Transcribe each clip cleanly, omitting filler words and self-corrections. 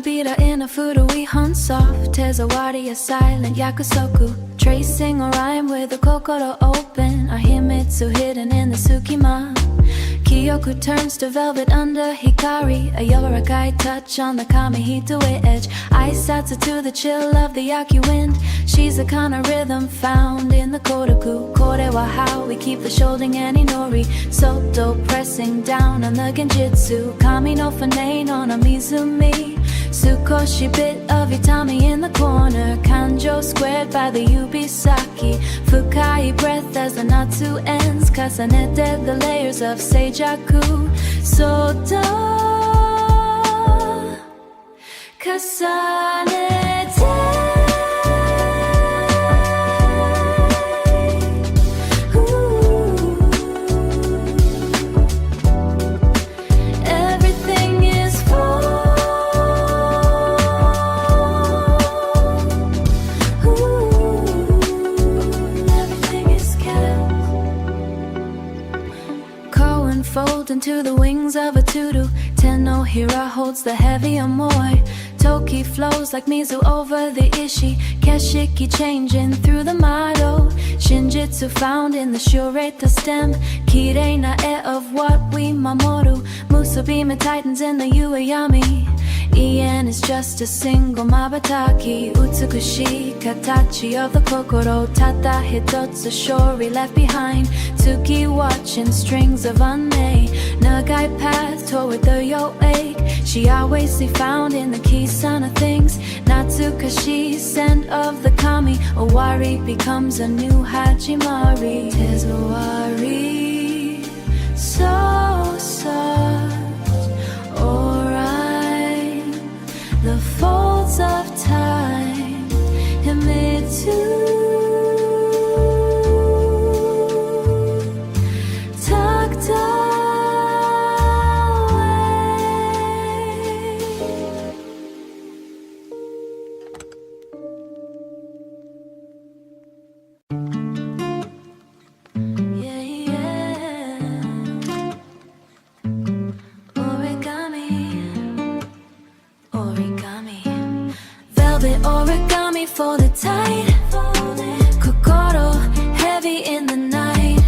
Bita in a fudo we hunt soft Tezawari a silent yakusoku Tracing a rhyme with a kokoro open Our himitsu hidden in the tsukima Kyoku turns to velvet under hikari A yorakai touch on the kamihito edge Ice out to the chill of the yaki wind She's the kind of rhythm found in the kodoku Kore wa how we keep the shouldering and inori Soto pressing down on the genjutsu Kami no fane on a mizumi Sukoshi bit of itami in the corner Kanjo squared by the yubisaki Fukai breath as the natsu ends Kasanete the layers of seijaku Soto Kasanete Into the wings of a tutu Tenno Hira holds the heavy amoi Toki flows like Mizu over the Ishi Keshiki changing through the Mado Shinjitsu found in the Shureta stem Kirei na e of what we mamoru Musubime tightens in the Ueyami Ian is just a single mabataki Utsukushi katachi of the kokoro Tata hitotsu shori left behind Tsuki watching strings of unmade Nagai path toward the yoake She always see found in the kisana things Natsukashi scent of the kami Owari becomes a new hajimari Tezawari so soft The folds of time Himitsu tucked Origami folded tight Kokoro heavy in the night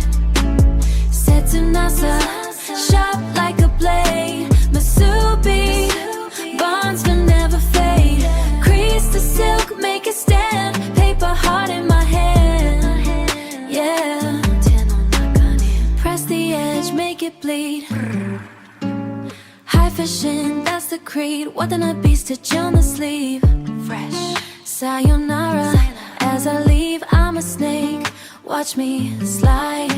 Setsunasa sharp like a blade Masubi bonds will never fade Crease the silk, make it stand Paper heart in my hand Yeah Press the edge, make it bleed High fashion, that's the creed Watanabe stitch on the sleeve Fresh Sayonara, as I leave, I'm a snake. Watch me slide.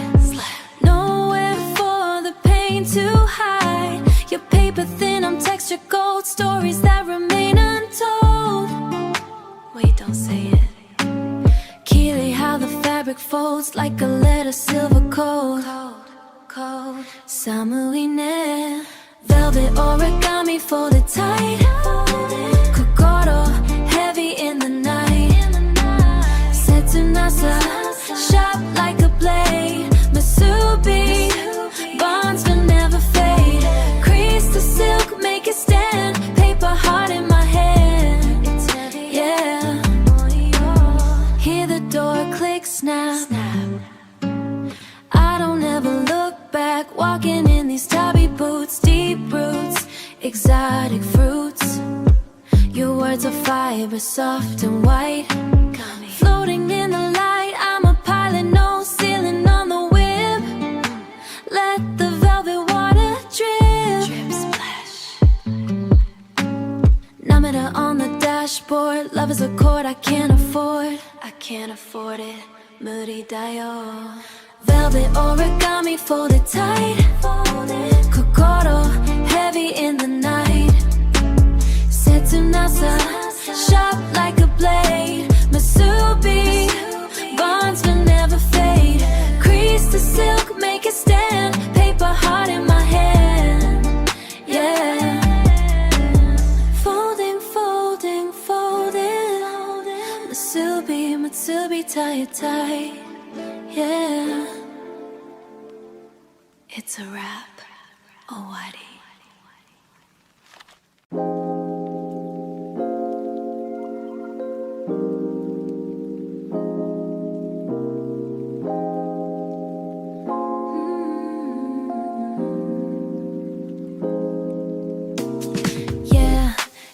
Nowhere for the pain to hide. Your paper thin, I'm texture gold. Stories that remain untold. Wait, don't say it. Kiri, how the fabric folds like a letter, silver cold. Samuine, velvet origami folded tight. Kokoro heavy in the night Setsunasa sharp like a blade Masubi bonds will never fade Crease the silk, make it stand Paper heart in my hand Yeah Hear the door click, snap I don't ever look back Walking in these tabi boots Deep roots, exotic fruits Your words are fiber, soft and white Floating in the light I'm a pilot, no ceiling on the whip Let the velvet water drip Drip splash Namida on the dashboard Love is a chord I can't afford it Moody dayo Velvet origami folded tight Kokoro heavy in the night Setsunasa sharp like a blade Masubi bonds will never fade to be tight, tight, yeah. It's a wrap, oh Whitey.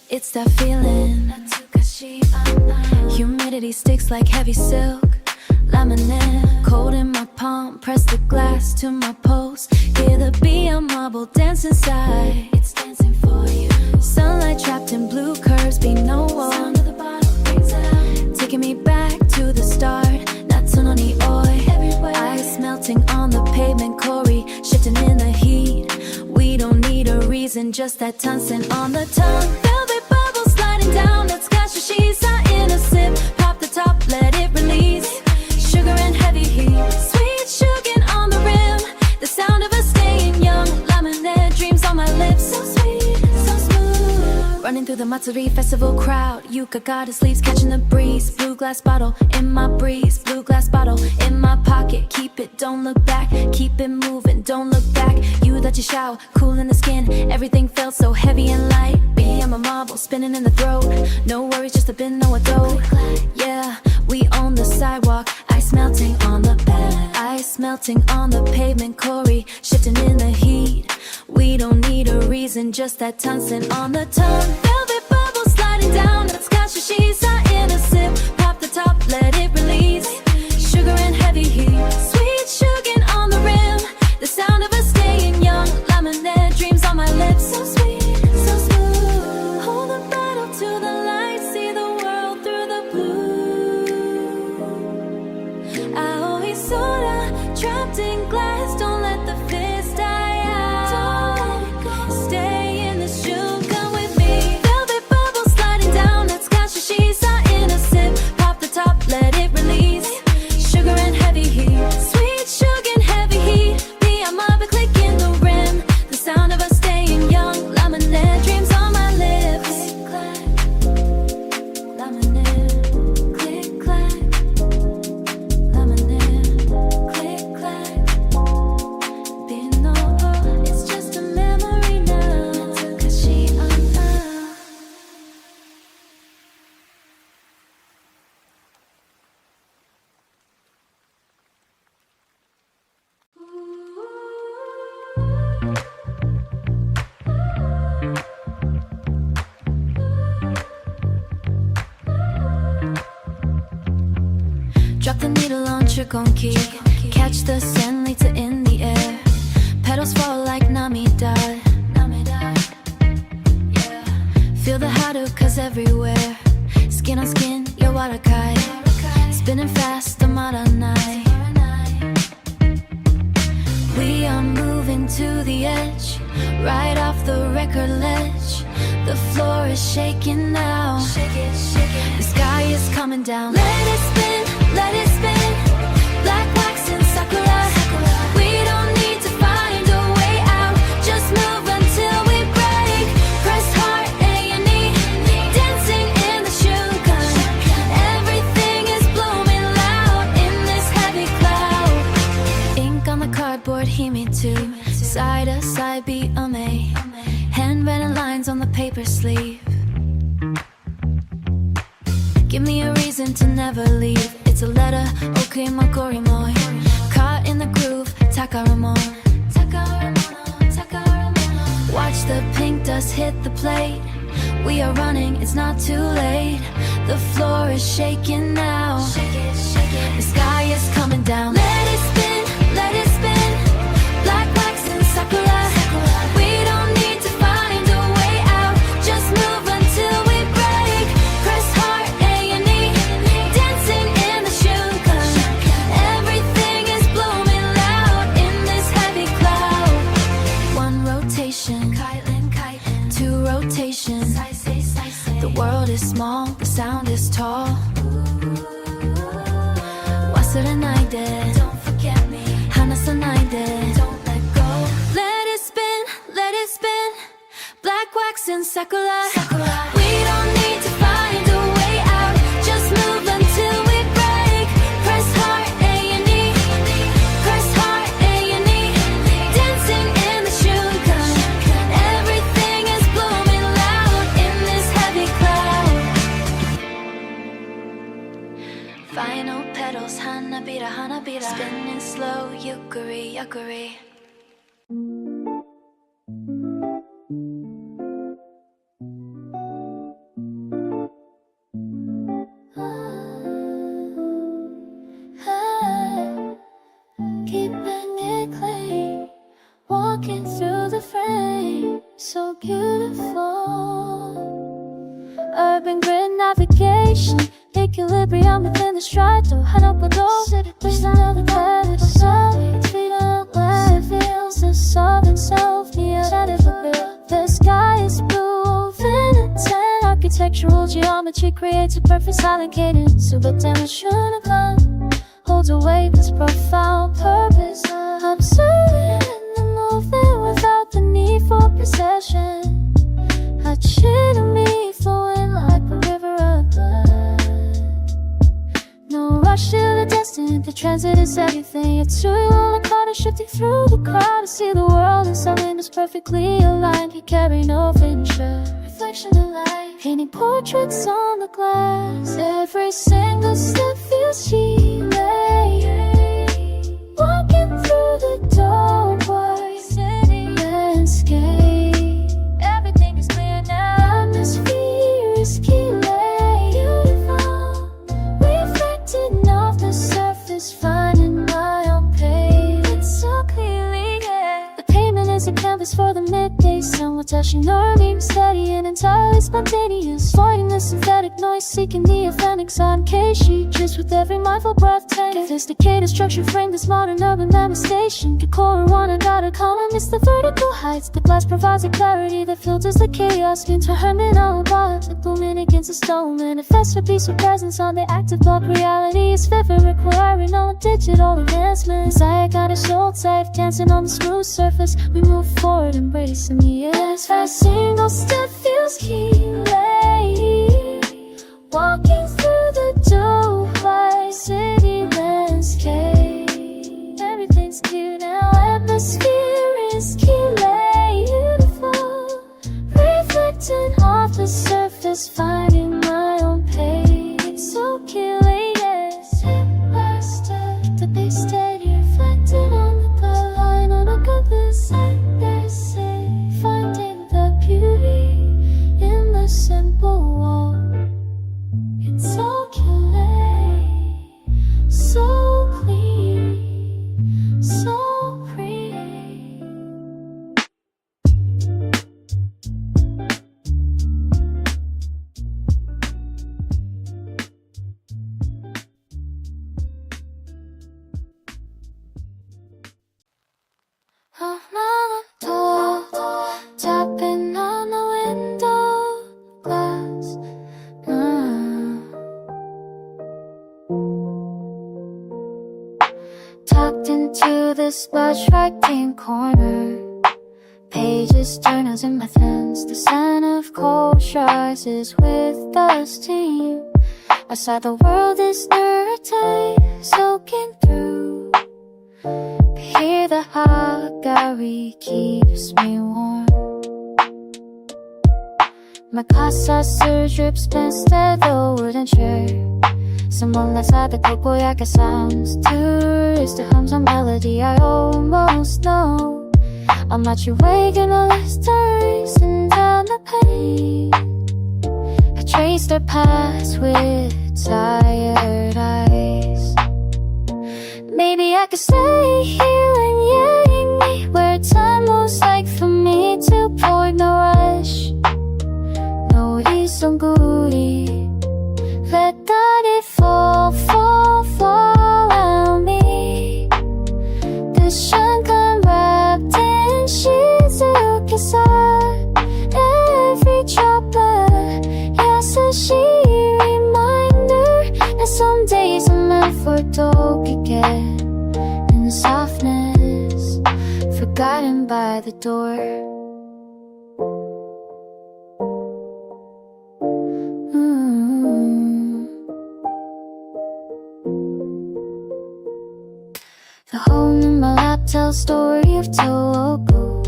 It's that feeling. Humidity sticks like heavy silk. Laminate, cold in my palm. Press the glass to my pulse. Hear the beat of marble dance inside. It's dancing for you. Sunlight trapped in blue curves, be no wall. Sound of the bottle brings it out. Taking me back to the start. Natsu no nioi everywhere. Ice melting on the pavement, Cory shifting in the heat. We don't need a reason, just that tungsten on the tongue. Down, let's catch the sheets in a sip. Pop the top, let it release. Sugar and heavy heat, sweet sugar on the rim. The sound of us staying young, lemonade dreams on my lips. So sweet, so smooth. Running through the Matsuri festival crowd. Yuka got his sleeves catching the breeze. Blue glass bottle in my breeze. Blue glass bottle in my pocket. Keep it, don't look back. Keep it moving, don't look back. You that you shower, cool in the skin. Everything felt so heavy and light. I'm a marble spinning in the throat. No worries, just a bin, no adult. Yeah, we own the sidewalk. Ice melting on the bed. Ice melting on the pavement, Cory shifting in the heat. We don't need a reason, just that tungsten on the tongue. Velvet bubbles sliding down. Let's catch the sheets in a sip. Pop the top, let it release. Sugar and heavy heat. Sweet sugar on the rim. The sound of us staying young. Lemonade dreams on my lips. So sweet, so smooth. To the light, see the world through the blue. Aoi soda, trapped in glass. Don't let the fizz die out. Stay in the shoe, come with me. Velvet bubbles sliding down. Let's catch the sheets in a sip. Pop the top, let it release. Sugar and heavy heat, sweet sugar and heavy heat. Be a mob, click in the rim. The sound of us staying young. Lemonade dreams on my lips. Drop the needle on trick on key. Catch the senritsu in the air. Petals fall like Namida. Yeah. Feel the harukas everywhere. Skin on skin, yawarakai. Spinning fast, amaranai. We are moving to the edge. Right off the record ledge. The floor is shaking now. The sky is coming down. Let it spin, let it spin. Black wax and sakura. We don't need to find a way out. Just move until we break. Press heart, A&E. Dancing in the shukan. Everything is blooming loud in this heavy cloud. Ink on the cardboard, himitu. Side to side, be ame. Handwritten lines on the paper sleeve. Give me a reason to never leave. It's a letter, okay, makorimoi. Caught in the groove, takaramon. Watch the pink dust hit the plate. We are running, it's not too late. The floor is shaking now. The sky is coming down. Let it spin, let it spin. Black wax and sakura. We don't need to find a way out. Just move until we break. Press heart, A&E. Dancing in the shukan. Everything is blooming loud in this heavy cloud. One rotation, two rotations. The world is small, the sound is tall. Wasaranaide, don't forget me. Hanasanaide, don't let go. Let it spin, let it spin. Black wax and sakura. We don't need to find a way out. Just move until we break. Final petals, hanabira, hanabira. Spinning slow, yukari, yukari. Keeping it clean, walking through the frame, so beautiful. Urban grid navigation, equilibrium within the stride. 한옥보도 wish I know the path was solid. Feet out where it feels so soft and soft. The sky is blue, within a 10. Architectural geometry creates a perfect silent cadence. So but damn it should've gone. Holds a weight that's profound purpose. Observing the movement without the need for possession. A chill me flowing like a river of blood. No rush to the destined, the transit is everything. It's who you on the corner, shifting through the crowd to see the world as something that's perfectly aligned. You carry no finisher, reflection of light, painting portraits on the glass. Every single step feels cheap. Walking through the doorway, city landscape. Everything is clear now. Atmosphere is beautiful, reflecting off the surface, finding my own pace. It's so clearly, yeah. The pavement is a canvas for the midday sun. We're touching learning, steady and entirely spontaneous. Avoiding the synthetic noise, seeking the authentic sound. She just with every mindful breath take. Sophisticated structure frame this modern urban manifestation. Decor one, I gotta columnist the vertical heights. The glass provides a clarity that filters the chaos into terminal bars. The blooming against the stone manifests a peaceful presence on the active block. Reality is vivid, requiring all digital advancements. I got a soul type dancing on the smooth surface. We move forward, embracing the yes. Every single step feels key. Walking through the doorway, city landscape. Everything's clear now, atmosphere is beautiful, reflecting off the surface, finding my own pace. It's so curious, step by step, the big steady, reflected on the line on a compass. They say, finding the beauty in the simple wall. It's so clean, so clean, so free. I'm on the door, tapping on the window glass. Tucked into the splash writing corner, pages turn as in my hands. The scent of cold rises with the steam. Outside the world is dirty, soaking through. Here the hot gallery keeps me warm. My casa sur drips past the wooden chair. Someone lets out the kokoyaka sounds. Tourist hums a melody I almost know. I'm at your wake and all this racing down the pain. I trace their paths with tired eyes. Maybe I could stay here and yelling me where time moves like for me to pour no rush. No isonguri. Let it fall, fall, fall around me. The sun come wrapped in Shizuka side. Every droplet, yes, a she reminder that some days I'm meant for dark again. And softness, forgotten by the door. The home in my lap tells story of Tohoku,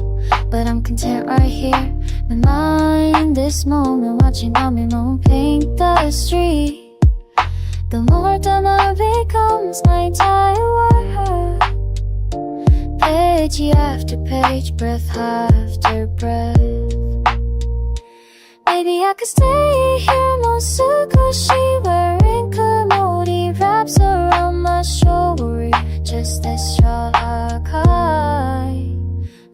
but I'm content right here. My mind in this moment, watching Ami Moon paint the street. The more drama becomes my entire world. Page after page, breath after breath. Maybe I could stay here more sukushi, wearing Melodic wraps around my shoulder, just as shy.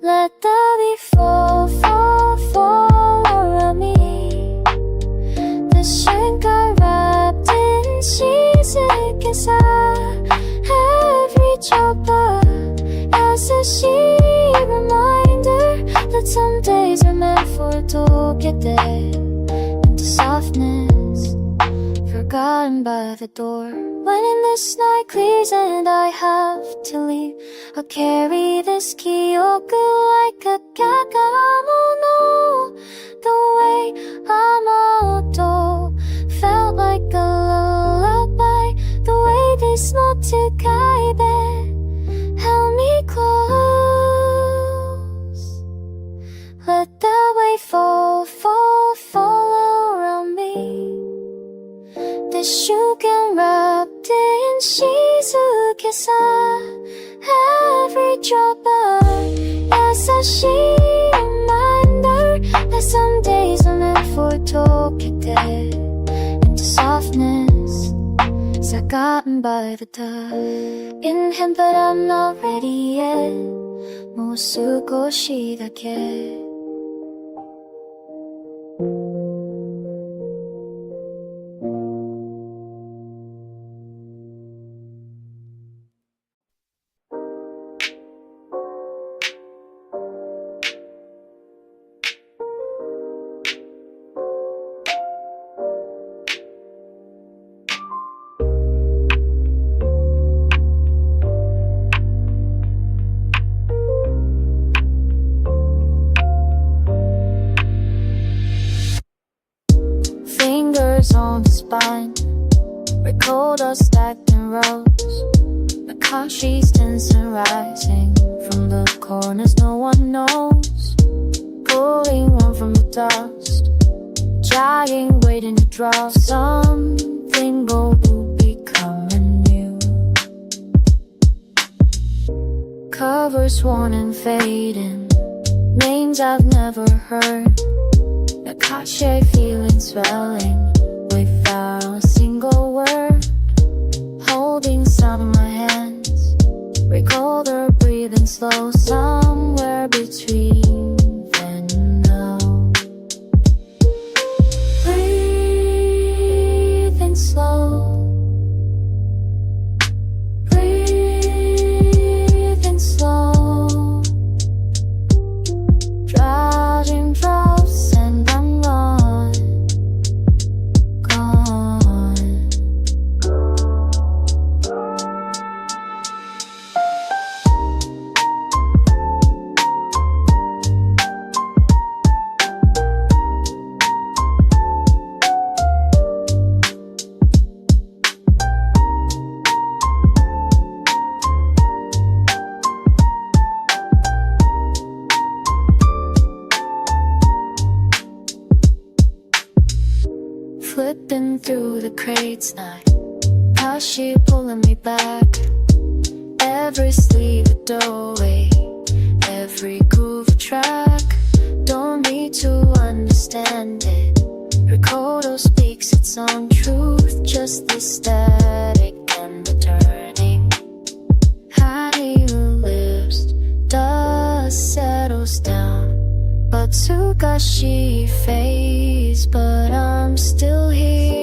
Let the beat fall, fall, fall around me. The瞬間 wrapped in music inside every chopper. As a reminder that some days are meant for together into softness, forgotten by the door. When in this night clears and I have to leave, I'll carry this kyoku like a kakamono. The way I'm auto felt like a lullaby. The way this note to guide held me close. Let the weight fall, fall, fall around me. The shuken wrapped in shizuke-sa, every dropper. Yasashi reminder that some days are meant for tokete into softness, forgotten by the dust. In him, but I'm not ready yet. もう少しだけ。On the spine, we're cold or stacked in rows. The car she's tense and rising from the corners no one knows. Pulling one from the dust, trying, waiting to draw something gold will be coming new. Covers worn and fading, names I've never heard. The cachet feeling swelling without a single word. Holding some of my hands, recall her breathing slow, somewhere between then and now. Breathing slow, breathing slow, drowsing drops and I'm gone. Flipping through the crates now, how she pulling me back. Every sleeve a doorway, every groove track. Don't need to understand it. Recorder speaks its own truth, just the static and the turning. High lips, dust settles down. But Tsugashi fades, but I'm still here.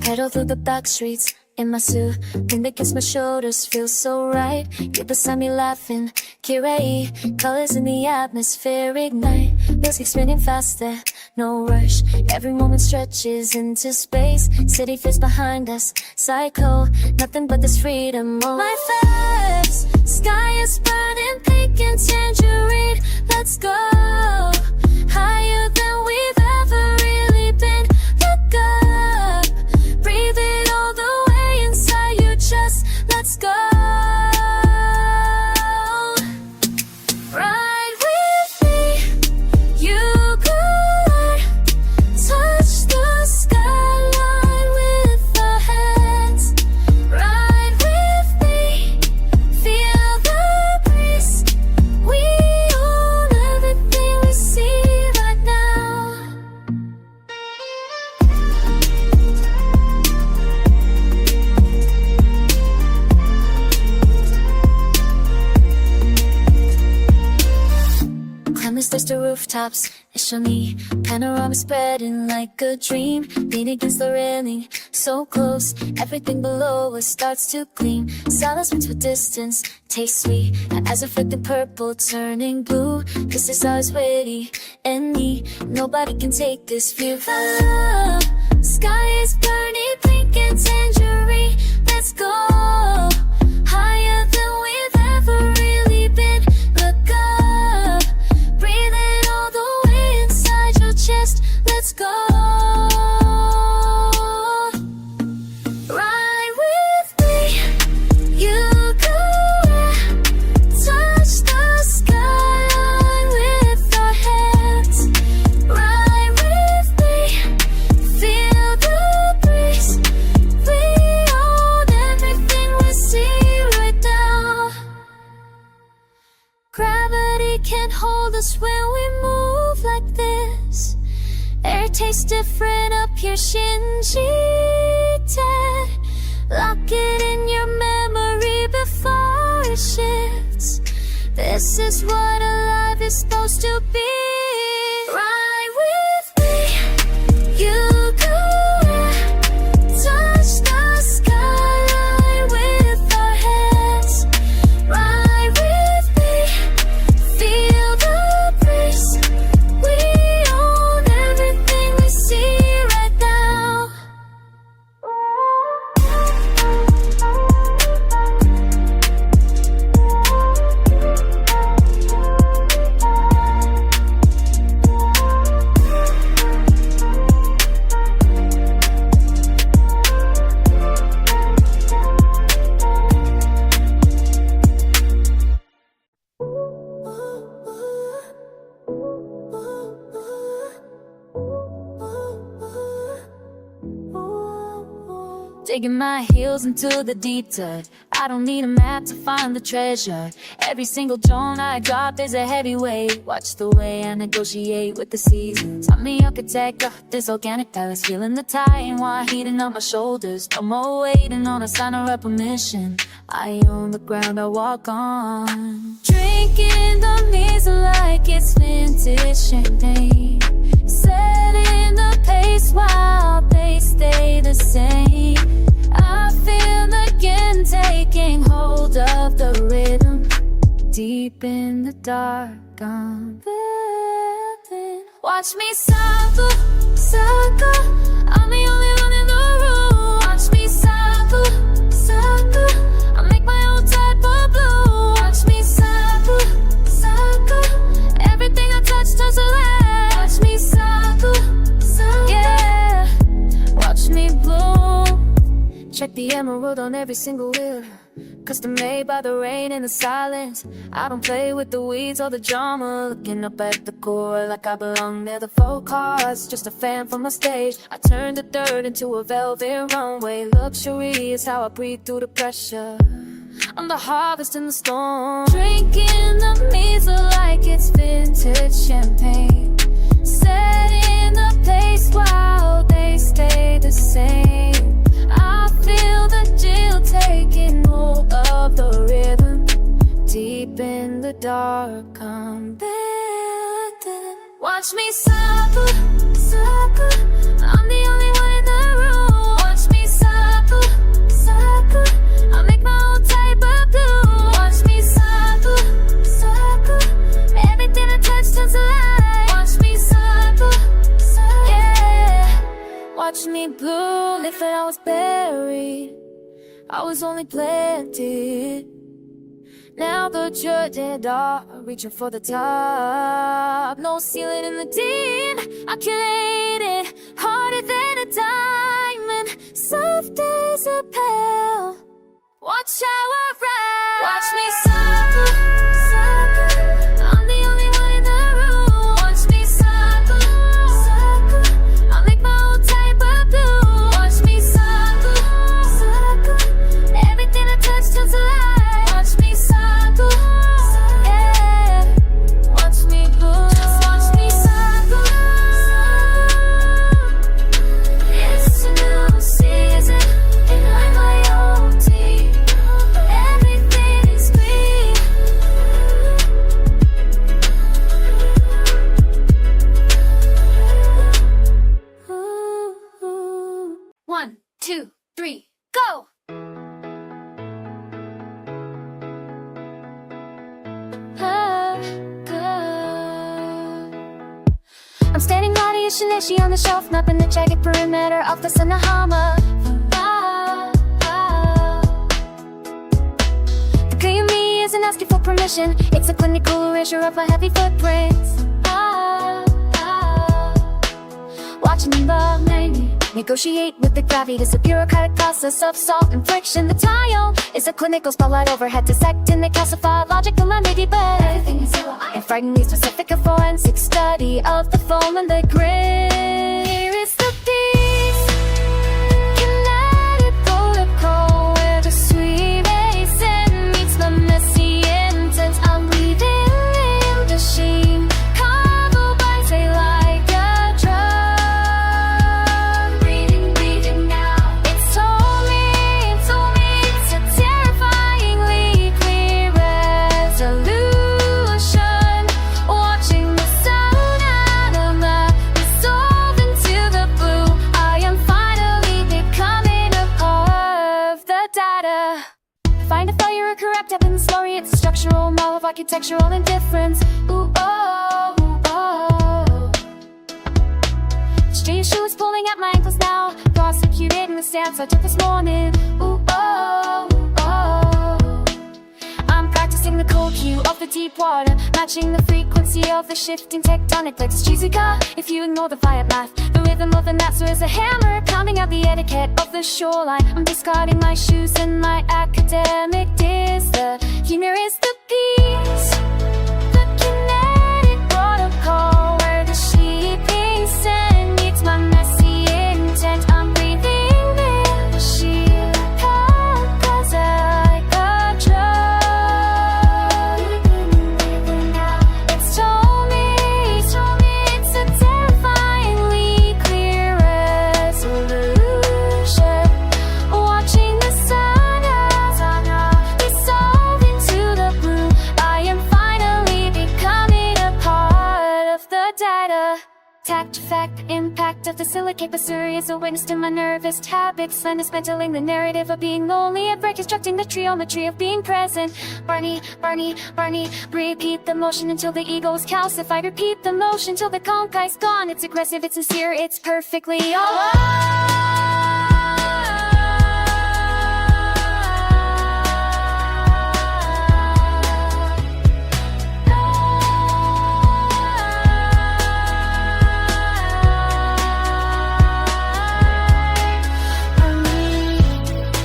Pedal through the back streets, in my suit, wind against my shoulders feels so right. You're beside me laughing, kirai, colors in the atmosphere ignite. Music spinning faster, no rush. Every moment stretches into space. City feels behind us, psycho, nothing but this freedom. Oh, my face, sky is burning pink and tangerine. Let's go higher than we've ever really been. Look up, breathe it all the way inside your chest. Let's go. Ride with me, you could touch the skyline with our hands. Ride with me, feel the breeze. We own everything we see right now. Climbing stairs to rooftops, it's me. Panorama spreading like a dream. Lean against the railing, so close. Everything below us starts to gleam. Silence mixed with distance, tastes sweet. Our eyes reflecting purple, turning blue. This is always witty and me. Nobody can take this view. Love, sky is burning pink and tangerine. Let's go higher than we've ever really been. Look up, breathe it all the way inside your chest. Let's go. Ride with me, you could touch the skyline with our hands. Ride with me, feel the breeze. We own everything we see right now. Gravity can't hold us when we move like this. Air tastes different up here, Shinji dead. Lock it in your memory before it shifts. This is what alive is supposed to be. Ride with me, you could touch the skyline with our hands. Ride with me, feel the breeze. We own everything we see right now. Digging my heels into the deep dirt. I don't need a map to find the treasure. Every single tone I drop is a heavyweight. Watch the way I negotiate with the seasons. I'm the architect of this organic palace, feeling the tide while heating up my shoulders. No more waiting on a sign or a permission. I own the ground I walk on. Drinking the mist like it's vintage champagne. Setting the pace while they stay the same. I feel again taking hold of the rhythm. Deep in the dark, I'm living. Watch me cycle, cycle. I'm the only one in the room. Watch me cycle, cycle. I make my own type of blue. Watch me cycle, cycle. Everything I touch turns to light. Watch me cycle, cycle. Yeah, watch me bloom. Check the emerald on every single wheel. Custom made by the rain and the silence. I don't play with the weeds or the drama. Looking up at the core like I belong near the folk hearts. Just a fan from my stage. I turn the dirt into a velvet runway. Luxury is how I breathe through the pressure. I'm the harvest in the storm. Drinking the measle like it's vintage champagne. Setting the pace while they stay the same. I feel the chill taking hold of the rhythm. Deep in the dark, I'm living. Watch me cycle, cycle. I'm the only one in the room. Watch me cycle, cycle. buried, I was only planted. Now that you're dead, I'm reaching for the top. No ceiling in the deep, I calculate it. Harder than a diamond, soft as a pearl. Watch how I ride. Watch me suffer, suffer. I'm the only one in the room. Watch me suffer, suffer. I'll make my own type of blue. Watch me suffer, suffer. Everything I touch turns to light. Watch me suffer, yeah. Watch me blue. Just watch me suffer. It's a new season, and I'm my own team. Everything is green. Ooh. 1, 2, 3, go! I'm standing naughty as Shinichi on the shelf, mapping the jagged perimeter of the Sanahama. The clear me isn't asking for permission, it's a clinical erasure of my heavy footprints. Watching the menu negotiate with the gravity, it's a bureaucratic process of salt and friction. The tile is a clinical spotlight overhead, dissecting the calcified logical entity, but everything is zero. I am frighteningly specific, a forensic study of the foam and the grit. Here is the piece, kinetic protocol, where the sweet basin meets the messy intent. I'm breathing in the sheen, carbo bites a like a drum. Breathing now. It's told me it's a terrifyingly clear resolution. Watching the sound anima dissolve into the blue, I am finally becoming a part of the data. Find a failure or correct evidence, story, it's a structural model of architectural indifference. Ooh, oh, ooh, oh. Strange shoes pulling at my ankles now, prosecuted in the stance I took this morning. Ooh, oh, oh. I'm practicing the cold cue of the deep water, matching the frequency of the shifting tectonic plates. Cheesica, if you ignore the violent math, the rhythm of the master is a hammer, pounding out the etiquette of the shoreline. I'm discarding my shoes and my academic diss. The humor is the piece, the kinetic protocol, where the sheeping sand meets my messy intent. I'm breathing in the sheer cause like a drug. It's told me it's a terrifyingly clear resolution. Watching the sun dissolve into the blue, I am finally becoming a part of the data. Tact, fact, impact of the silicate basuri is a witness to my nervous habits. Slen dismantling the narrative of being lonely and break constructing the triometry of being present. Barney, Barney, Barney, repeat the motion until the ego is calcified. Repeat the motion till the concai's gone. It's aggressive, it's sincere, it's perfectly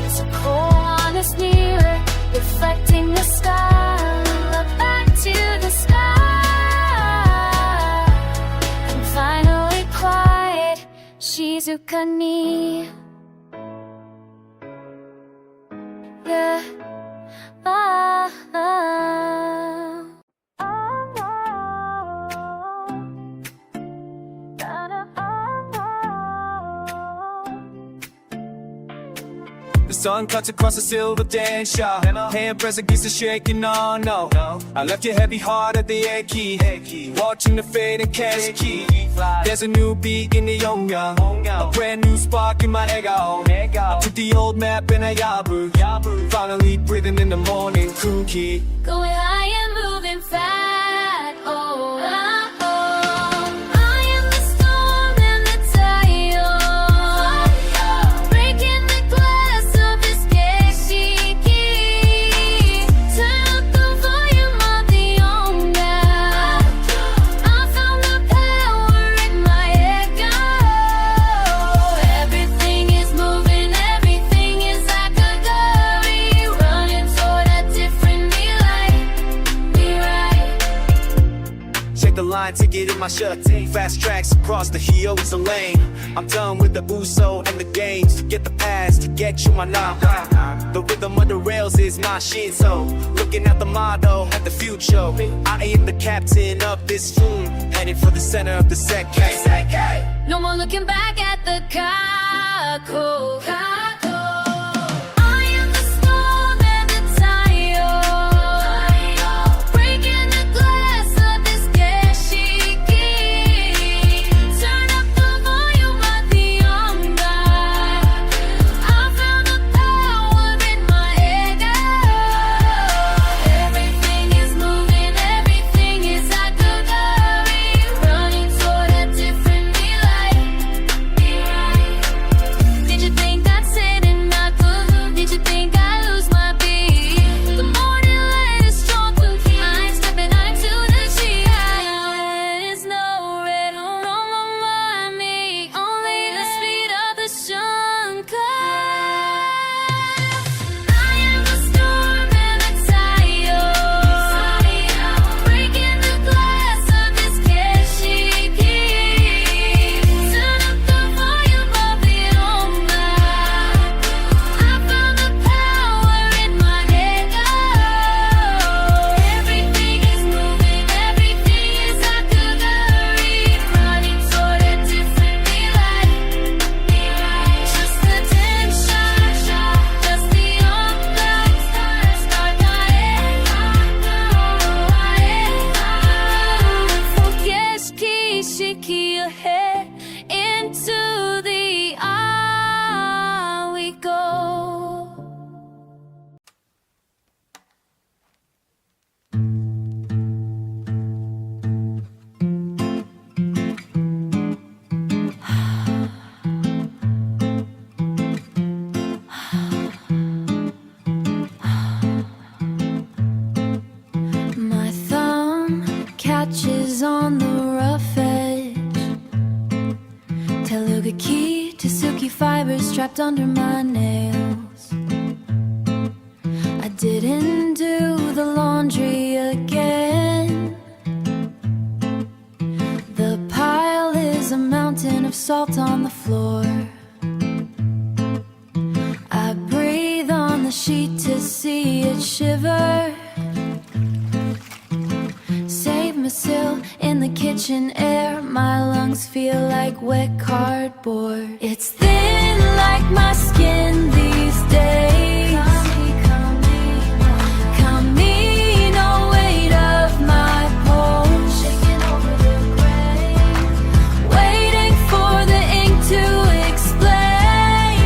It's a cold, honest mirror, reflecting the sky. Look back to the sky. I'm finally quiet, Shizuka ni. Yeah. The sun cuts across a silver dance shop. Hand pressing keeps the shaking on, no. I left your heavy heart at the A key. Watching the fade and catch key. There's a new beat in the young. A brand new spark in my ego. I took the old map and I yabu. Finally breathing in the morning cookie. Going high and moving fast. Oh, I am the storm and the tide. Breaking the flying ticket in my shirt. Fast tracks across the hills and lane. I'm done with the Uso and the games. Forget the past, to get you my number. The rhythm of the rails is my shit, so looking at the motto, at the future. I am the captain of this tune, headed for the center of the second. No more looking back at the Kako. Catches on the rough edge. Telugu key to silky fibers trapped under my nails. I didn't do the laundry again. The pile is a mountain of salt on the floor. I breathe on the sheet to see it shiver. Still in the kitchen air, my lungs feel like wet cardboard. It's thin like my skin these days. Camino, weight of my pulse, shaking over the grave, waiting for the ink to explain,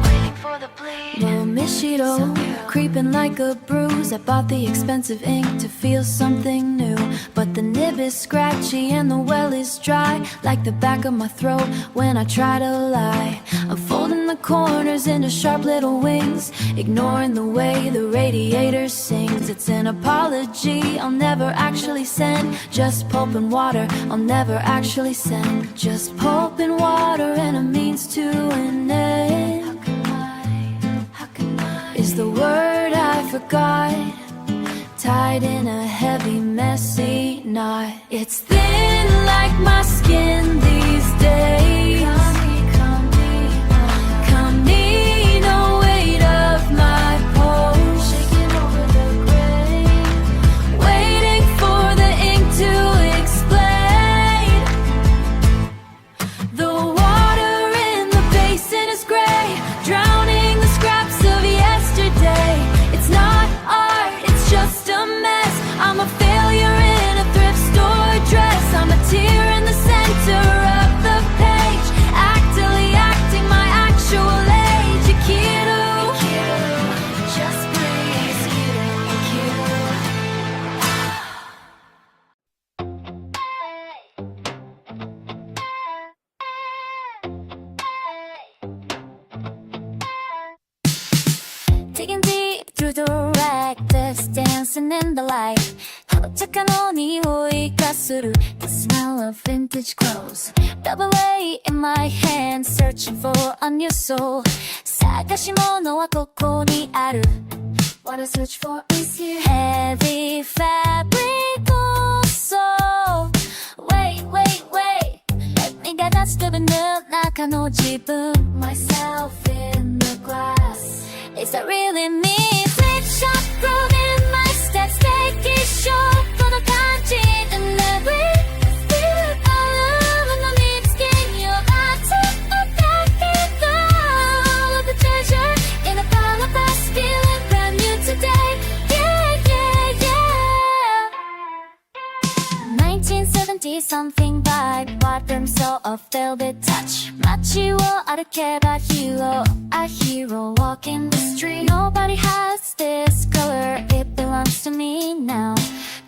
waiting for the bleed. No Mishiro, creeping like a bruise. I bought the expensive ink to feel something new, but the nib is scratchy and the well is dry, like the back of my throat when I try to lie. I'm folding the corners into sharp little wings, ignoring the way the radiator sings. It's an apology I'll never actually send, just pulp and water I'll never actually send. Just pulp and water and a means to an end. How can I is the word I forgot, tied in a heavy, messy knot. It's thin like my skin these days. Camino, weight of my pulse, shaking over the grave, waiting for the ink to explain. The water in the basin is gray, drowning the scraps of yesterday. It's not art, it's just a mess. I'm a failure in a thrift store dress. I'm a tear in the center of the page, actively acting my actual age. Ikiru, just breathe. Digging deep through the rack that's dancing in the light. 도착한 옷匂이가する The smell of vintage clothes. Double A in my hand, searching for a new soul. 探し物はここにある What I search for is here. Heavy fabric also step in the 中の自分 Myself in the glass Is that really me? Flip shot, groove in my steps Take it short この感じ And every feel all of my needs Getting your heart to attack it all of the treasure In a pile of us Feeling brand new today Yeah, yeah, yeah 1970 something vibe What them so of velvet touch 街を歩けば hero A hero walking the street Nobody has this color It belongs to me now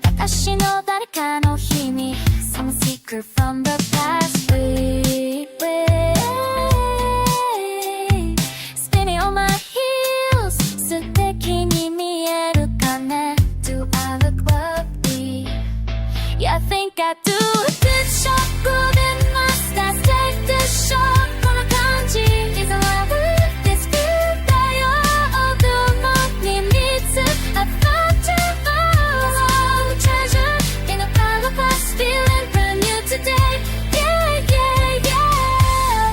私の誰かの秘密 Some secret from the past Wait, wait Spinning on my heels 素敵に見えるかね Do I look lovely? Yeah, I think I do Good shot, good in my stats Take this shot この感じ Is a love This good だよ All the money needs I found you all the treasure In a pile of us Feeling brand new today Yeah, yeah, yeah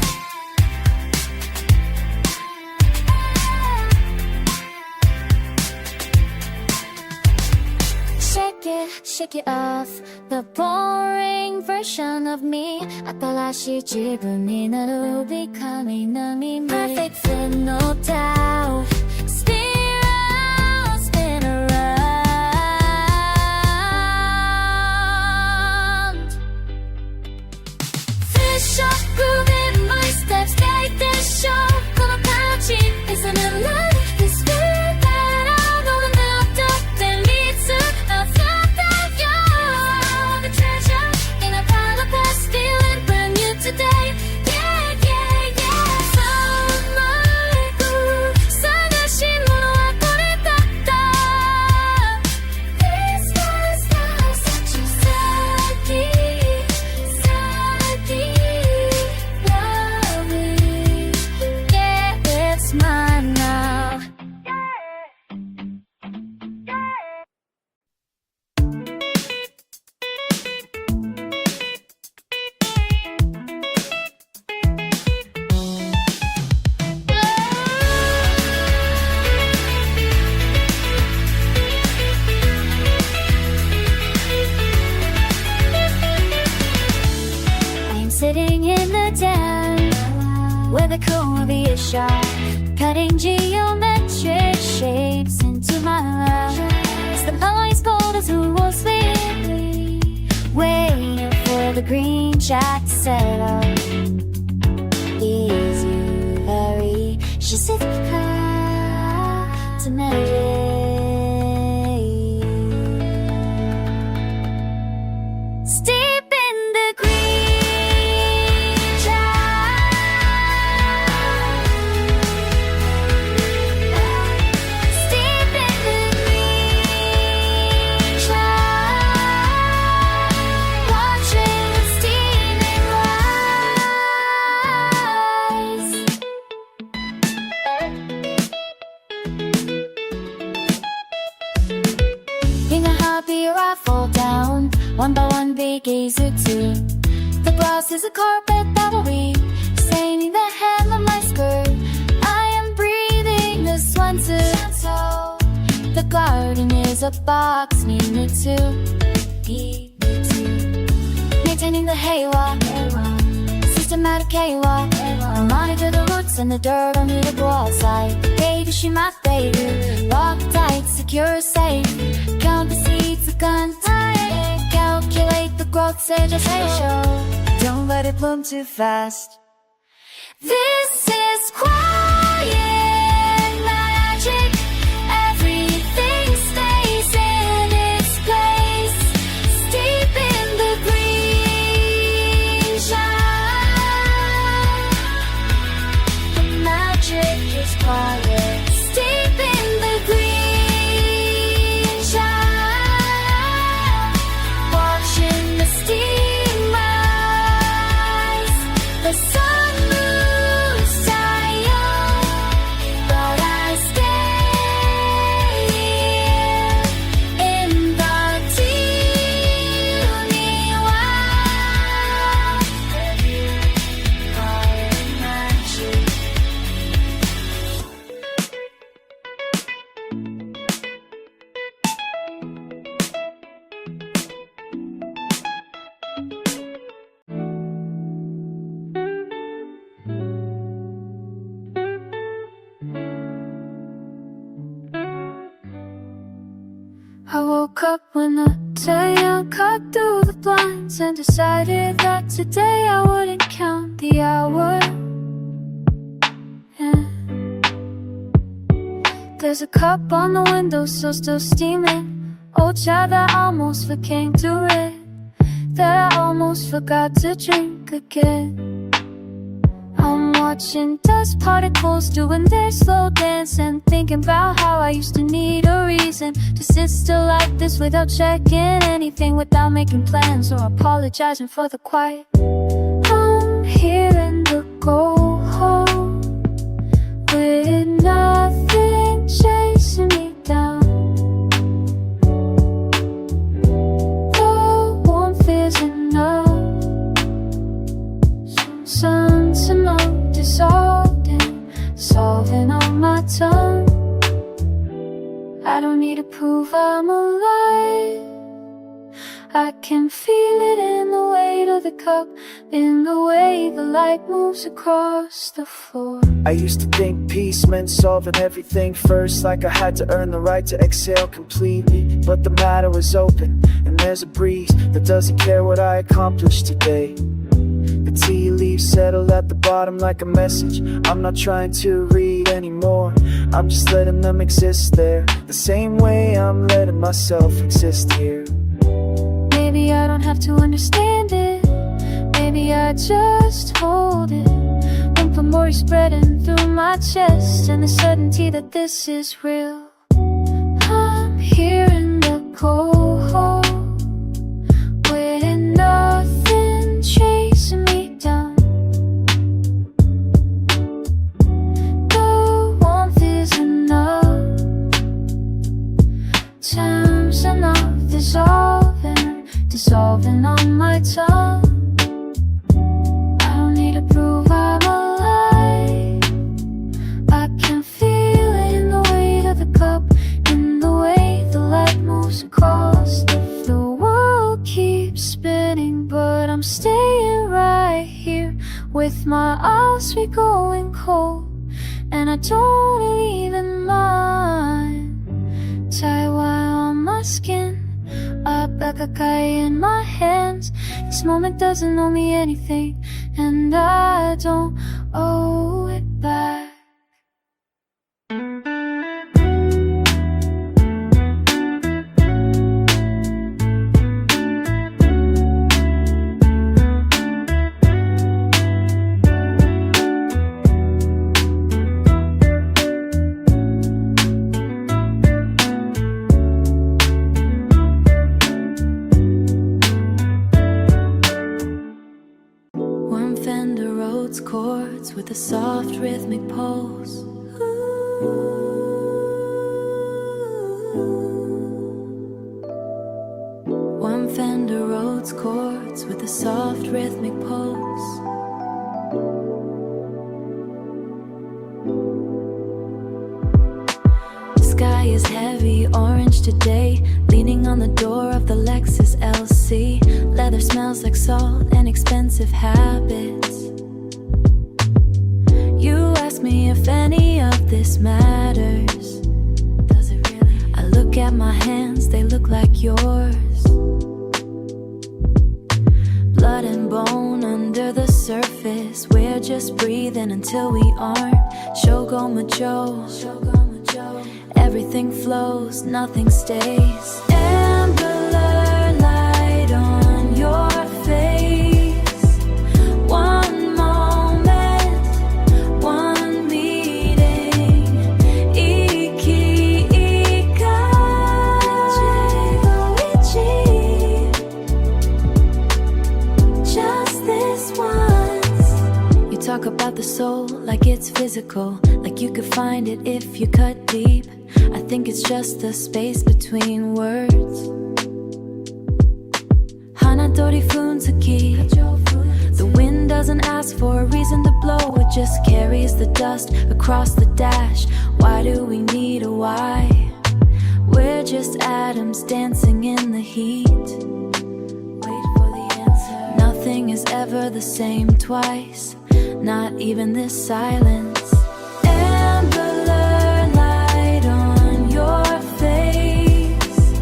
Shake it off The boring version of me 新しい自分になる Becoming a me Perfect fit, no doubt Spin around, spin around Fish up, groove in my steps Take this show この感じ Isn't it like this good that I know now Don't leads to the treasure in a pile of us feeling brand new today yeah yeah yeah found my groove 探し物はこれだった This was love such a sadly lovely yeah it's mine now Sitting in the den With a cool movie is shot Cutting geometric shapes into my life As the noise cold as who will sleep Waiting for the green jack to settle Easy, hurry She said to meditate Steep in the green I fall down One by one big easy too The glass is a carpet that will be Staining the hem of my skirt I am breathing this one too The garden is a box Need me too Maintaining the haywalk Systematic haywalk Monitor the roots and the dirt under the broadside Baby, she my baby Lock tight, secure, safe Count the seeds, a gun tight Calculate the growth, say just show Don't let it bloom too fast This is quiet magic Everything stays in its place Steep in the green shine The magic is quiet Steep in the green shine Watching the steam rise The sun moves silent But I stay in the teeny wild I woke up when the day cut through the blinds and decided that today I wouldn't count the hours. Yeah. There's a cup on the windowsill still steaming, old chai that almost became too red, that I almost forgot to drink again. I'm watching dust particles doing their slow dance and thinking about how I used to need a reason to sit still like this without checking anything, without making plans or apologizing for the quiet. I'm hearing the go home with nothing chasing me down. The warmth is enough, some sun to know, dissolving on my tongue. I don't need to prove I'm alive, I can feel it in the weight of the cup, in the way the light moves across the floor. I used to think peace meant solving everything first, like I had to earn the right to exhale completely. But the matter is open, and there's a breeze that doesn't care what I accomplish today. The tea leaves settle at the bottom like a message I'm not trying to read anymore, I'm just letting them exist there, the same way I'm letting myself exist here. Maybe I don't have to understand it, maybe I just hold it. One memory spreading through my chest, and the certainty that this is real. I'm hearing the cold with nothing chasing me down. The warmth is enough, time's enough, dissolving on my tongue. I don't need to prove I'm alive, I can feel it in the weight of the cup, in the way the light moves across the floor. The world keeps spinning, but I'm staying right here with my eyes going cold, and I don't even mind. Tie wire on my skin, Abakakai in my hands. This moment doesn't owe me anything, and I don't owe it back. Chords with a soft rhythmic pulse. One Fender Rhodes chords with a soft rhythmic pulse. Sky is heavy orange today, leaning on the door of the Lexus LC. Leather smells like salt and expensive habits. You ask me if any of this matters. Does it really? I look at my hands, they look like yours. Blood and bone under the surface, we're just breathing until we aren't. Shogo Majo, everything flows, nothing stays. Amber light on your face. One moment, one meeting. Iki Ikai. Just this once. You talk about the soul like it's physical, like you could find it if you cut deep. I think it's just the space between words. Hanadori Funsaki. The wind doesn't ask for a reason to blow, it just carries the dust across the dash. Why do we need a why? We're just atoms dancing in the heat. Wait for the answer. Nothing is ever the same twice, not even this silence. Amber light on your face.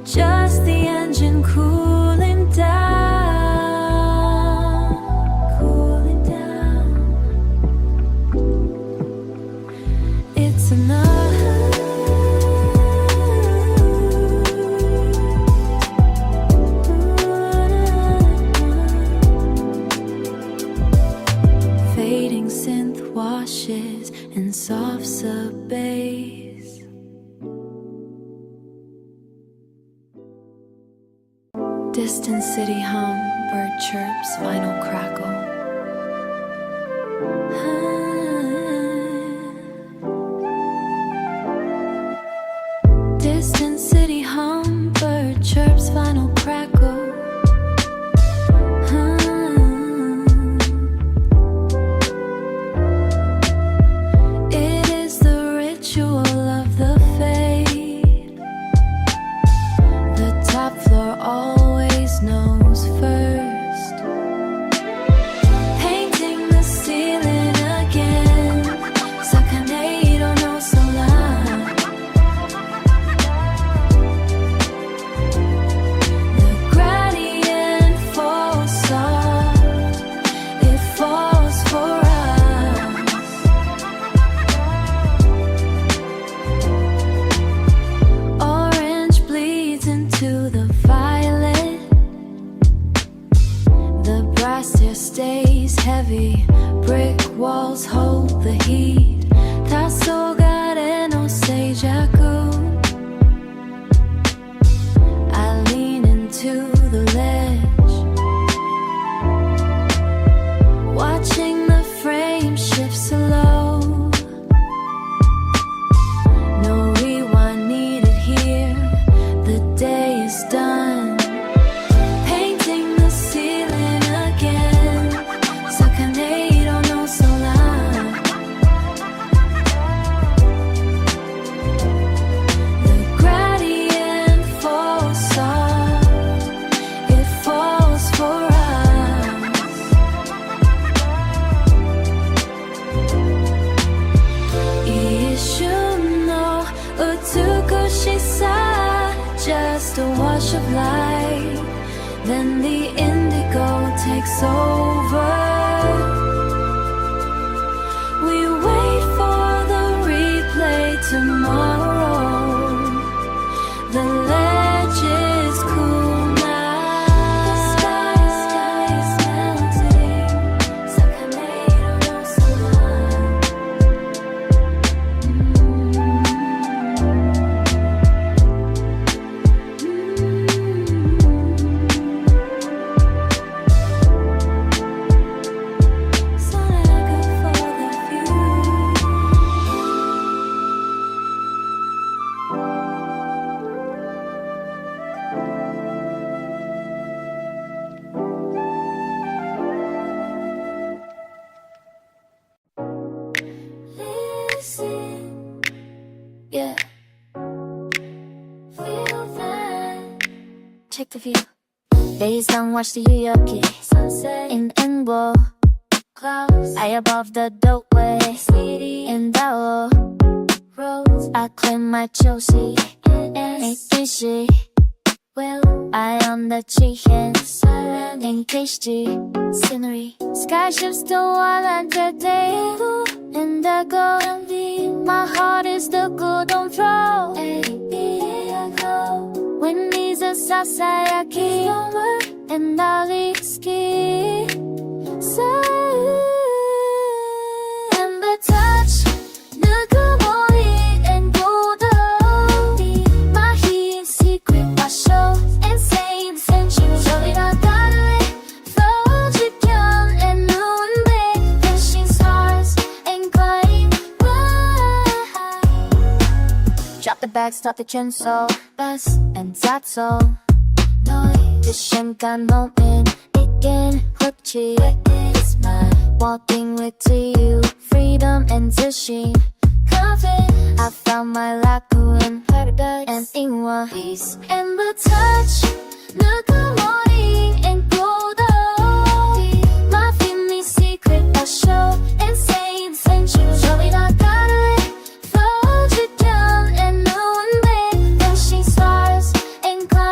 just the engine cooling down, cooling down. It's enough. Fading synth washes in soft sub-bass. Distant city hum, bird chirps, vinyl crackle. Distant city hum, bird chirps, vinyl crackle. It is the ritual of the fade. The top floor always knows first. Painting the ceiling again. Sacaneiro no solar. The gradient falls soft. It falls for us. Orange bleeds into the violet. The brass there stays heavy. Brick walls hold the heat. Tassogare no seijaku. I lean into the ledge, watching the frame shift slow. No rewind needed here. The day is done. Painting the ceiling again. Sacaneiro no solar. The gradient falls soft. It falls for us. Ishuno utsukushisa, just a wash of light. Then the indigo takes over. We wait for the replay tomorrow. The ledge is cool now. The sky is melting. Sacaneiro no solar. So let I go for the view. Listen, yeah. Feel that. Check the view. Days don't watch the Yuki. Sunset In Enbo, clouds, high above the doorway. city In Dao, roads, I claim my Chelsea. Ain't S easy. will I on the chicken. siren In KG, scenery. Sky shifts to one day. Indigo. My heart is the good on throw. When these are Sasayaki. And Ali ski. And the touch. 누구보이 and 고도. My heat secret I show. Insane sensual. 저리라 다르게. flow and moonlit. Dancing stars and climb. Drop the bag, stop the chainsaw. Bass and zatso. The Shenkan moment. Again, 흡지. It's mine. Walking with you. Freedom and zishin. Confidence. I found my lagoon. Paradise and Ingwa. Peace and the touch. 누구보이 and 고도. My family secret I show. Insane sensual. 저리라 다르게. flow and moonlit. Dancing stars and clouds.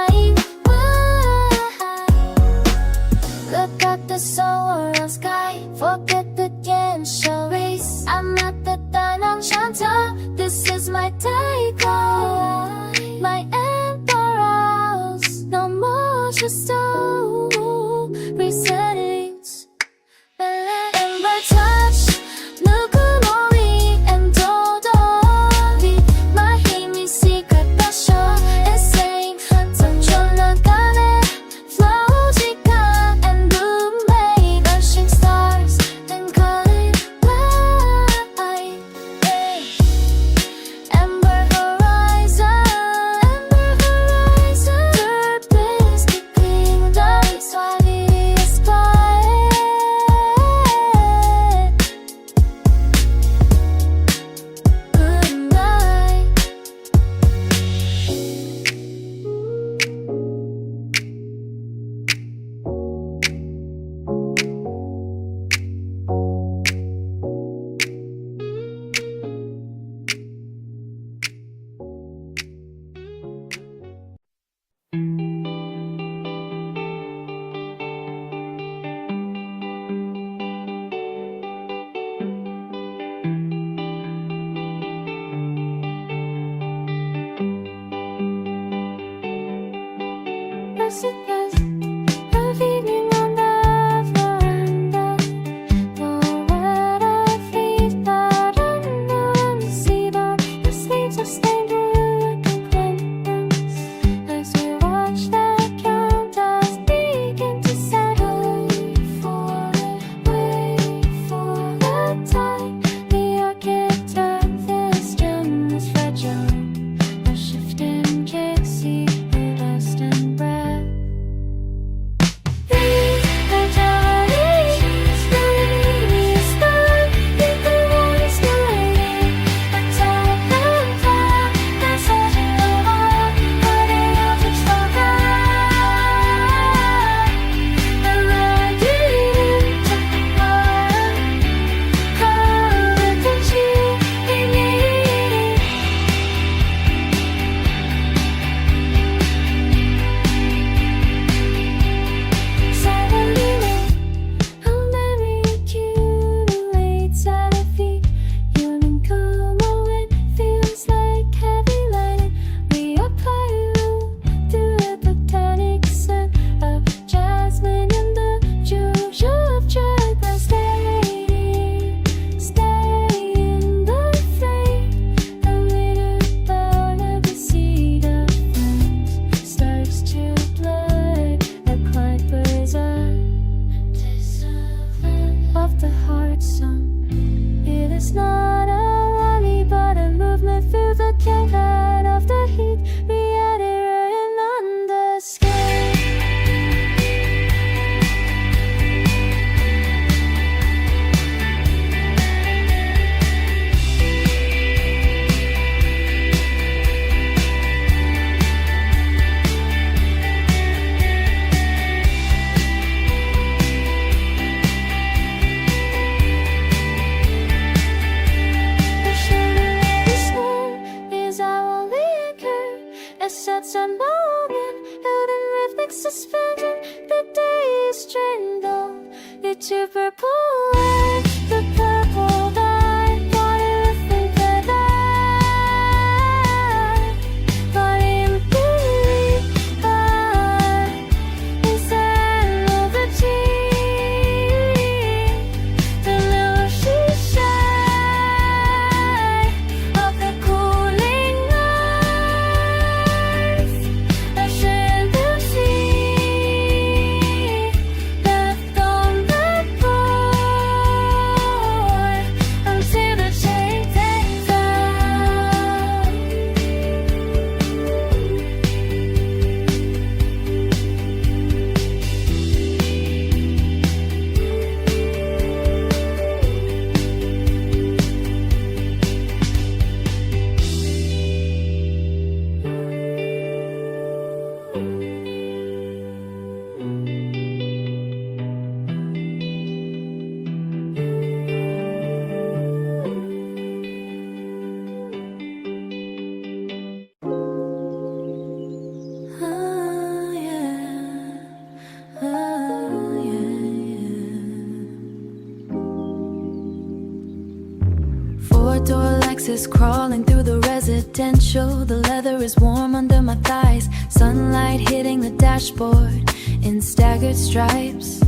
Lexus crawling through the residential. The leather is warm under my thighs. Sunlight hitting the dashboard in staggered stripes.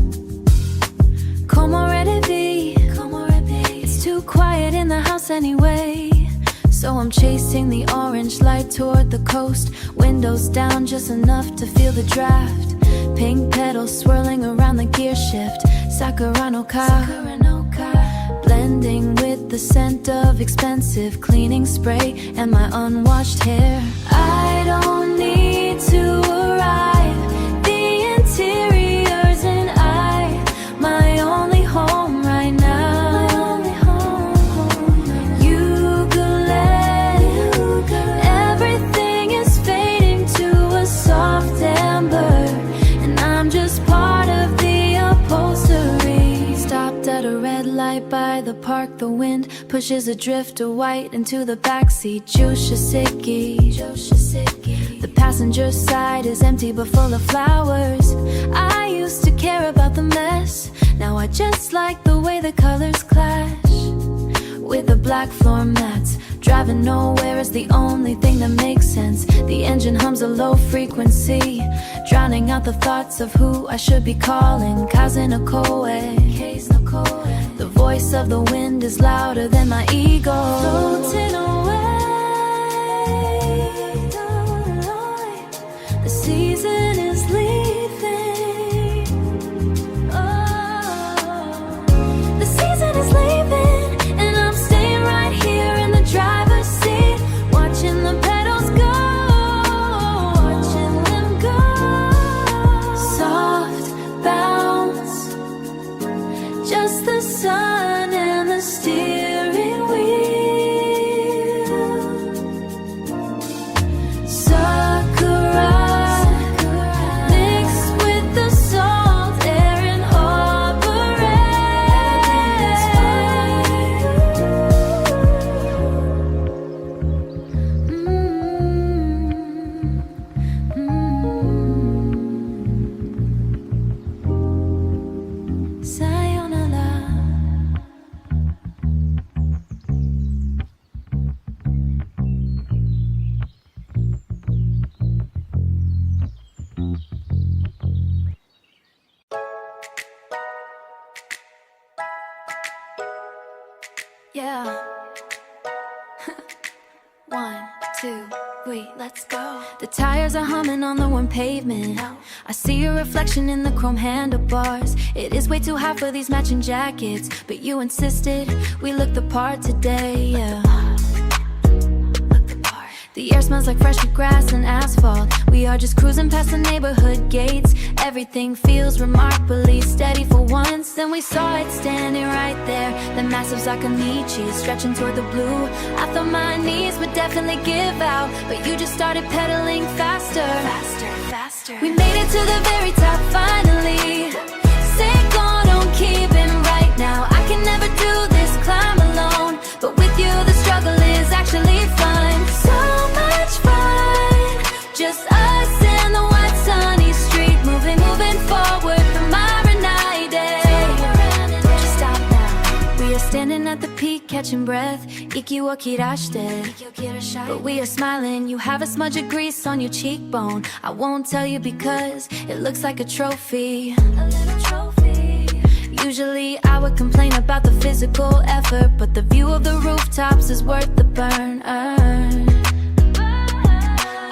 Como ready, it's too quiet in the house anyway. So I'm chasing the orange light toward the coast. Windows down just enough to feel the draft. Pink petals swirling around the gear shift. Sakura no ka, blending with the scent of expensive cleaning spray and my unwashed hair. I don't need to arrive. The interior's an I, my only home right now. Ukulele, everything is fading to a soft amber, and I'm just part of the upholstery. Stopped at a red light by the park. The wind pushes a drift of white into the backseat. Jushasiki. The passenger side is empty but full of flowers. I used to care about the mess. Now I just like the way the colors clash with the black floor mats Driving nowhere is the only thing that makes sense. The engine hums a low frequency, drowning out the thoughts of who I should be calling. Kaze no koe. The voice of the wind is louder than my ego. Floating away, the season is leaving. Oh, the season is leaving, and I'm staying right here in the driver's seat, watching the pedals go, watching them go. Soft bounce, just the sun and the steering wheel. Sakura mixed with the salt air and arbor Sayonara. Yeah. 1, 2, 3, let's go. The tires are humming on the worn pavement. I see your reflection in the chrome handlebars. It is way too hot for these matching jackets, but you insisted we look the part today. Yeah. The air smells like fresh grass and asphalt. We are just cruising past the neighborhood gates. Everything feels remarkably steady for once. Then we saw it standing right there, the massive Zakamichi stretching toward the blue. I thought my knees would definitely give out, but you just started pedaling faster. Faster, faster. We made it to the very top finally. Say go, don't keep it right now. I can never do this climb alone, but with you the struggle is actually fun. So much fun, just us and the white sunny street, moving forward from our night day. Don't you stop now. We are standing at the peak, catching breath. Iki wa kirashite, but we are smiling. You have a smudge of grease on your cheekbone. I won't tell you because it looks like a trophy. A little trophy. Usually I would complain about the physical effort, but the view of the rooftops is worth the burn.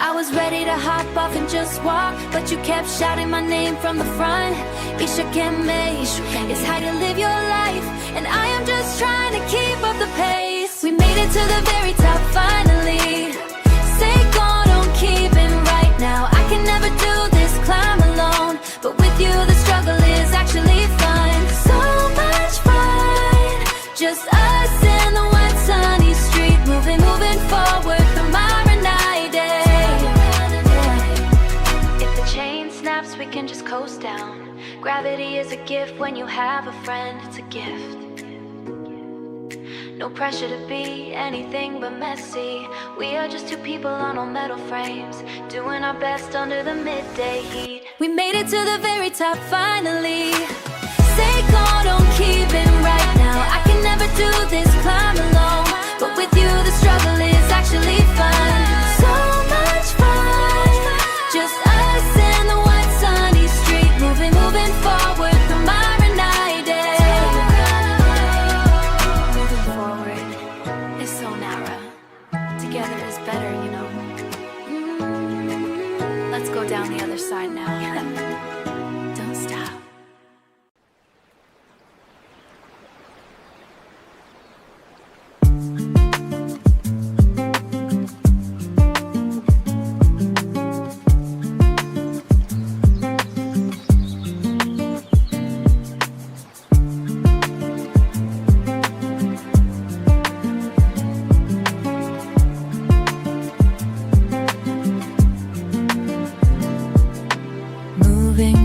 I was ready to hop off and just walk, but you kept shouting my name from the front. Ishakeme, it's how you live your life, and I am just trying to keep up the pace. We made it to the very top finally. Say go, don't keep it right now. I can never do this climb alone, but with you the struggle is actually fun. So much fun, just us and the white sunny street, moving forward from our night day. If the chain snaps, we can just coast down. Gravity is a gift when you have a friend, it's a gift. No pressure to be anything but messy. We are just two people on old metal frames, doing our best under the midday heat. We made it to the very top finally. Say go, don't keep it right now. I can never do this climb alone, but with you the struggle is actually fun. So much fun, just us and the white sunny street, moving forward from our night day. Moving forward is so narrow. Together is better, you know. Let's go down the other side now. Don't stop. Moving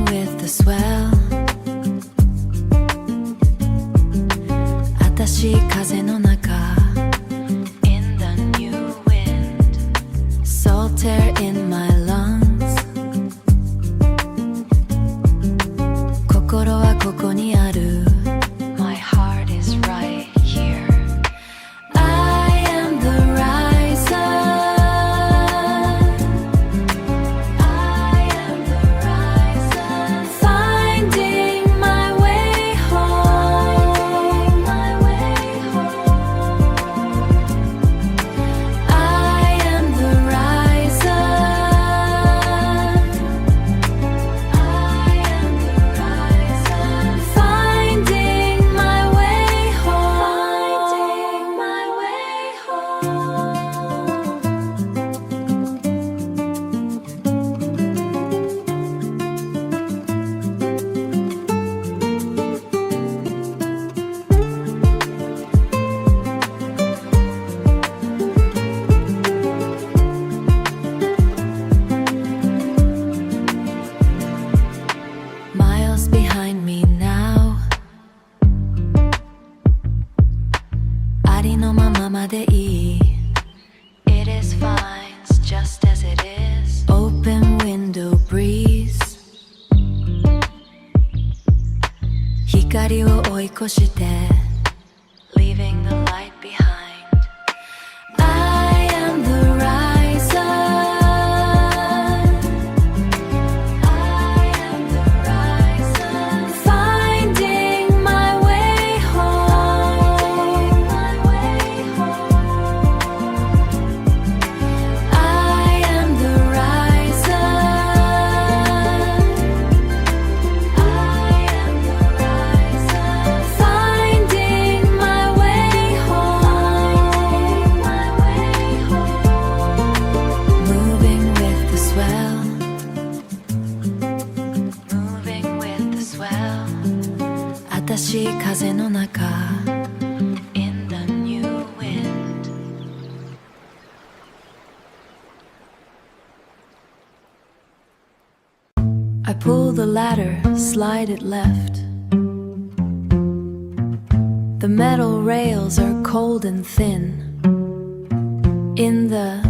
追い越して Leaving the light behind I am the riser I am the riser Finding my way home I am the riser I am the riser Finding my way home Moving with the swell Moving with the swell 新しい風の中 In the new wind I pull the ladder, slide it left The metal rails are cold and thin In the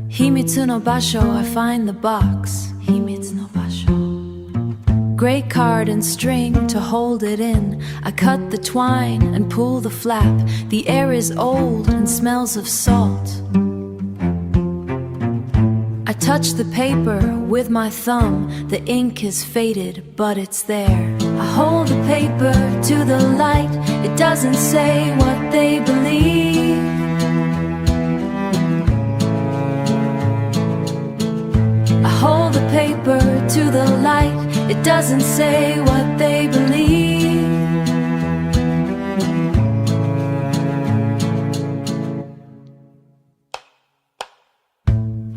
Himitsu no basho I find the box Himitsu no basho Gray card and string to hold it in I cut the twine and pull the flap The air is old and smells of salt I touch the paper with my thumb The ink is faded but it's there I hold the paper to the light It doesn't say what they believe I hold the paper to the light It doesn't say what they believe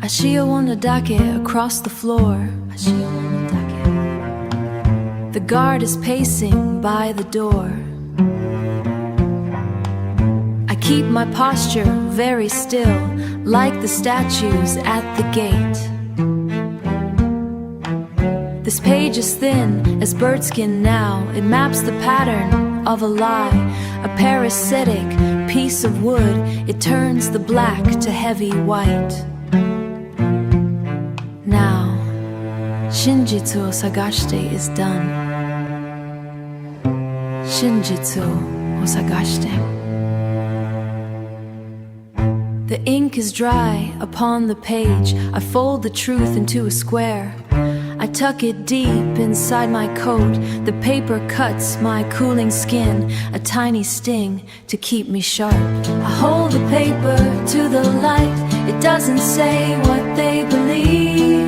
Ashio on the dake across the floor Ashio on the dake The guard is pacing by the door I keep my posture very still Like the statues at the gate This page is thin as birdskin now It maps the pattern of a lie A parasitic piece of wood It turns the black to heavy white Now, Shinjitsu o sagashite is done Shinjitsu o sagashite The ink is dry upon the page I fold the truth into a square I tuck it deep inside my coat The paper cuts my cooling skin A tiny sting to keep me sharp I hold the paper to the light It doesn't say what they believe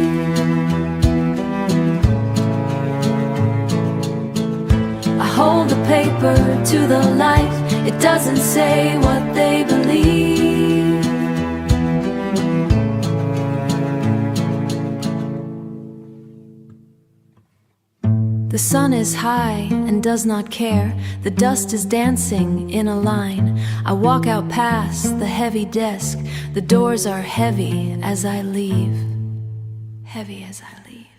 I hold the paper to the light It doesn't say what they believe The sun is high and does not care The dust is dancing in a line I walk out past the heavy desk The doors are heavy as I leave Heavy as I leave